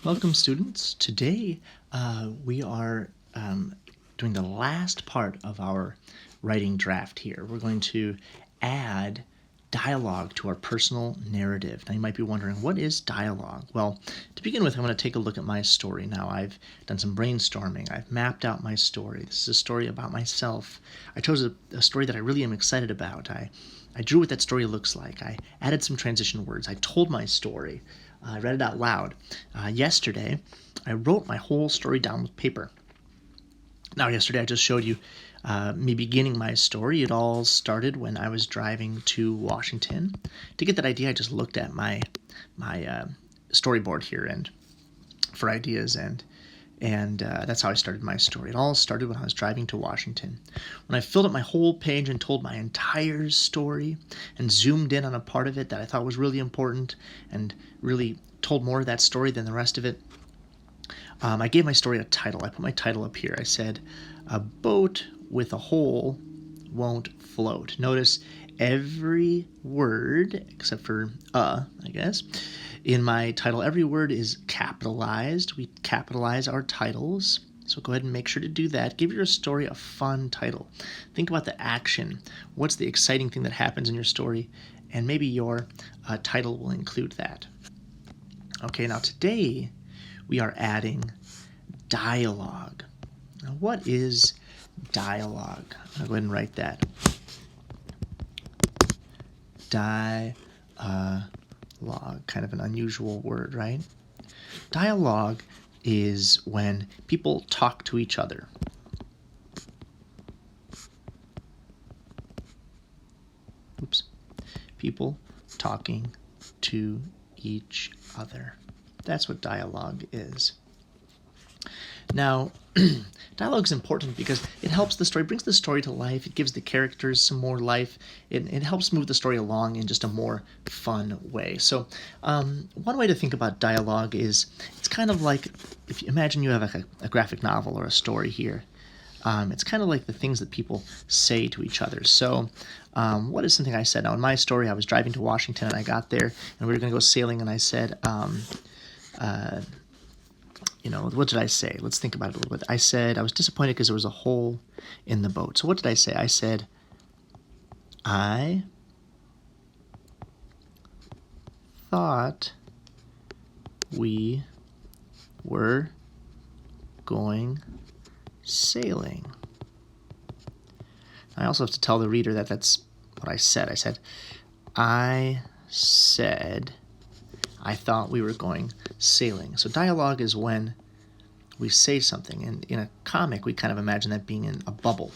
Welcome, students. Today we are doing the last part of our writing draft here. We're going to add dialogue to our personal narrative. Now you might be wondering, what is dialogue? Well, to begin with, I'm going to take a look at my story. Now I've done some brainstorming. I've mapped out my story. This is a story about myself. I chose a story that I really am excited about. I drew what that story looks like. I added some transition words. I told my story. I read it out loud. Yesterday, I wrote my whole story down with paper. Now, yesterday I just showed you me beginning my story. It all started when I was driving to Washington. To get that idea, I just looked at my storyboard here and for ideas, and that's how I started my story. It all started when I was driving to Washington. When I filled up my whole page and told my entire story and zoomed in on a part of it that I thought was really important and really told more of that story than the rest of it, I gave my story a title. I put my title up here. I said, "A boat with a hole won't float." Notice every word, except for I guess, in my title, every word is capitalized. We capitalize our titles. So go ahead and make sure to do that. Give your story a fun title. Think about the action. What's the exciting thing that happens in your story? And maybe your title will include that. Okay, now today we are adding dialogue. Now, what is dialogue? I'll go ahead and write that. Dialogue, kind of an unusual word, right? Dialogue is when people talk to each other. Oops. People talking to each other. That's what dialogue is. Now, dialogue is important because it helps the story, brings the story to life. It gives the characters some more life. It helps move the story along in just a more fun way. So one way to think about dialogue is it's kind of like, if you imagine you have a graphic novel or a story here. It's kind of like the things that people say to each other. So what is something I said? Now, in my story, I was driving to Washington, and I got there, and we were going to go sailing, and I said, what did I say? Let's think about it a little bit. I said I was disappointed because there was a hole in the boat. So what did I say? I said, I thought we were going sailing. I also have to tell the reader that that's what I said. I said I thought we were going sailing. So dialogue is when we say something. And in a comic, we kind of imagine that being in a bubble.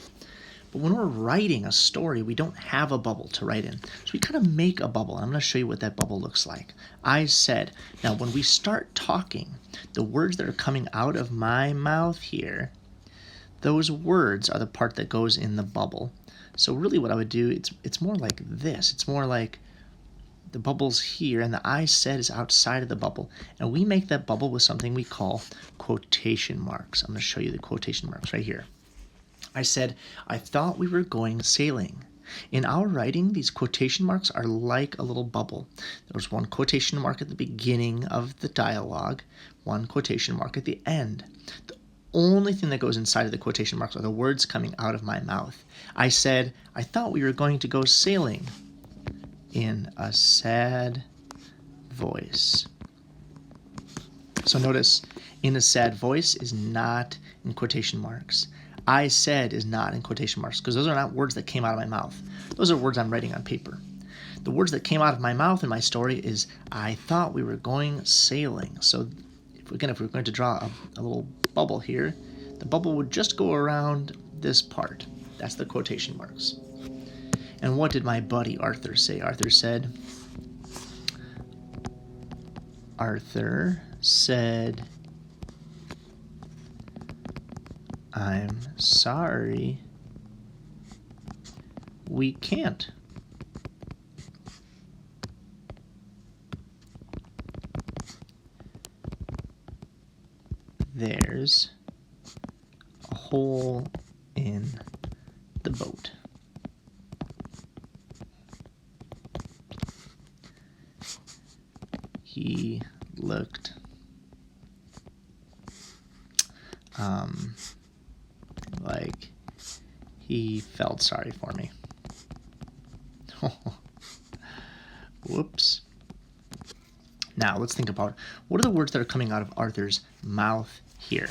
But when we're writing a story, we don't have a bubble to write in. So we kind of make a bubble. And I'm going to show you what that bubble looks like. I said, now when we start talking, the words that are coming out of my mouth here, those words are the part that goes in the bubble. So really what I would do, it's more like this. It's more like the bubble's here, and the I said is outside of the bubble. And we make that bubble with something we call quotation marks. I'm going to show you the quotation marks right here. I said, I thought we were going sailing. In our writing, these quotation marks are like a little bubble. There's one quotation mark at the beginning of the dialogue, one quotation mark at the end. The only thing that goes inside of the quotation marks are the words coming out of my mouth. I said, I thought we were going to go sailing, in a sad voice. So notice, in a sad voice is not in quotation marks. I said is not in quotation marks because those are not words that came out of my mouth. Those are words I'm writing on paper. The words that came out of my mouth in my story is, I thought we were going sailing. So if we're going to draw a little bubble here, the bubble would just go around this part. That's the quotation marks. And what did my buddy Arthur say? Arthur said, I'm sorry, we can't. There's a hole in the boat. He looked like he felt sorry for me. Whoops. Now let's think about what are the words that are coming out of Arthur's mouth here.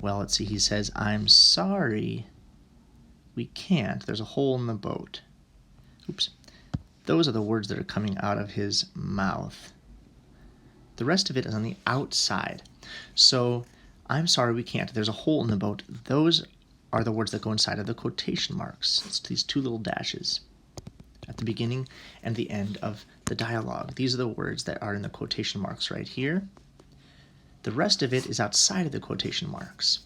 Well, let's see. He says, "I'm sorry we can't." There's a hole in the boat. Oops. Those are the words that are coming out of his mouth. The rest of it is on the outside. So, "I'm sorry we can't." There's a hole in the boat. Those are the words that go inside of the quotation marks. It's these two little dashes at the beginning and the end of the dialogue. These are the words that are in the quotation marks right here. The rest of it is outside of the quotation marks.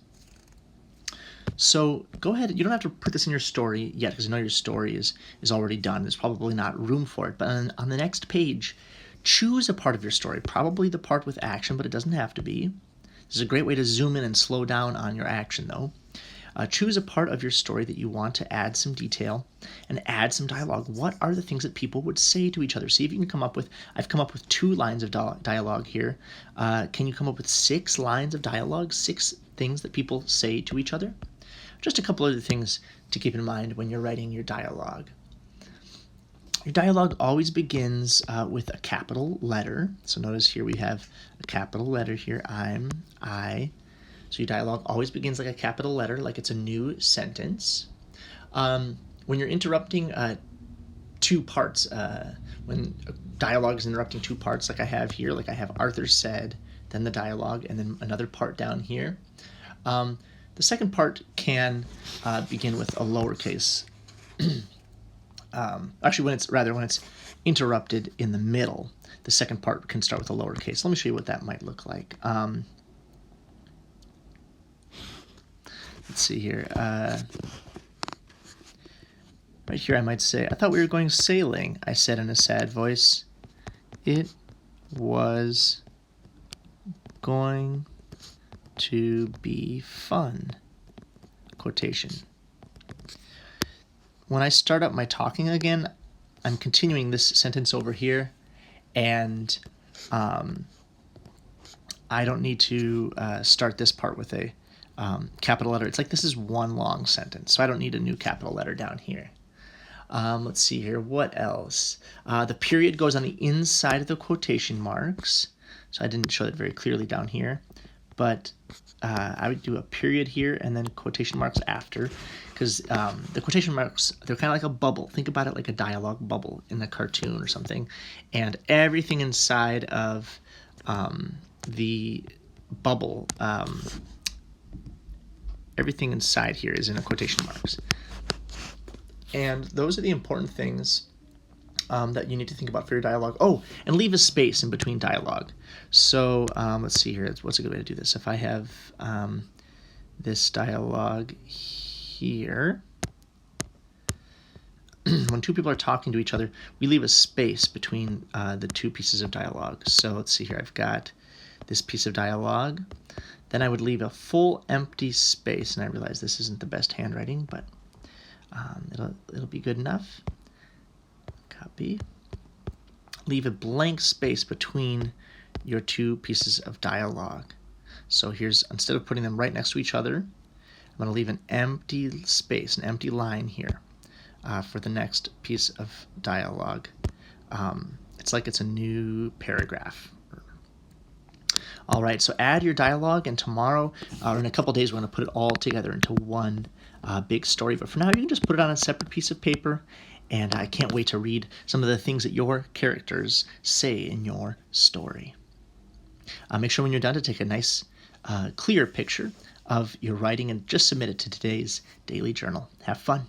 So go ahead. You don't have to put this in your story yet because I know your story is already done. There's probably not room for it. But on the next page, choose a part of your story, probably the part with action, but it doesn't have to be. This is a great way to zoom in and slow down on your action, though. Choose a part of your story that you want to add some detail and add some dialogue. What are the things that people would say to each other? See if you can come up with, I've come up with 2 lines of dialogue here. Can you come up with 6 lines of dialogue, 6 things that people say to each other? Just a couple other things to keep in mind when you're writing your dialogue. Your dialogue always begins with a capital letter. So notice here we have a capital letter here, I. So your dialogue always begins like a capital letter, like it's a new sentence. When you're interrupting 2 parts, when dialogue is interrupting 2 parts like I have here, like I have Arthur said, then the dialogue, and then another part down here. The second part can begin with a lowercase. Actually, when it's interrupted in the middle, the second part can start with a lowercase. Let me show you what that might look like. Let's see here. Right here I might say, "I thought we were going sailing," I said in a sad voice. "It was going to be fun." Quotation. When I start up my talking again, I'm continuing this sentence over here, and I don't need to start this part with a capital letter. It's like this is one long sentence, so I don't need a new capital letter down here. Let's see here. What else? The period goes on the inside of the quotation marks, so I didn't show that very clearly down here, but I would do a period here and then quotation marks after, because the quotation marks, they're kind of like a bubble. Think about it like a dialogue bubble in a cartoon or something, and everything inside of the bubble, everything inside here is in a quotation marks. And those are the important things that you need to think about for your dialogue. Oh, and leave a space in between dialogue. So let's see here. What's a good way to do this? If I have this dialogue here, when 2 people are talking to each other, we leave a space between the 2 pieces of dialogue. So let's see here. I've got this piece of dialogue. Then I would leave a full empty space, and I realize this isn't the best handwriting, but it'll be good enough. Copy. Leave a blank space between your 2 pieces of dialogue. So here's, instead of putting them right next to each other, I'm going to leave an empty space, an empty line here for the next piece of dialogue. It's like it's a new paragraph. All right, so add your dialogue, and tomorrow, or in a couple days, we're going to put it all together into one big story. But for now, you can just put it on a separate piece of paper, and I can't wait to read some of the things that your characters say in your story. Make sure when you're done to take a nice, clear picture of your writing and just submit it to today's daily journal. Have fun.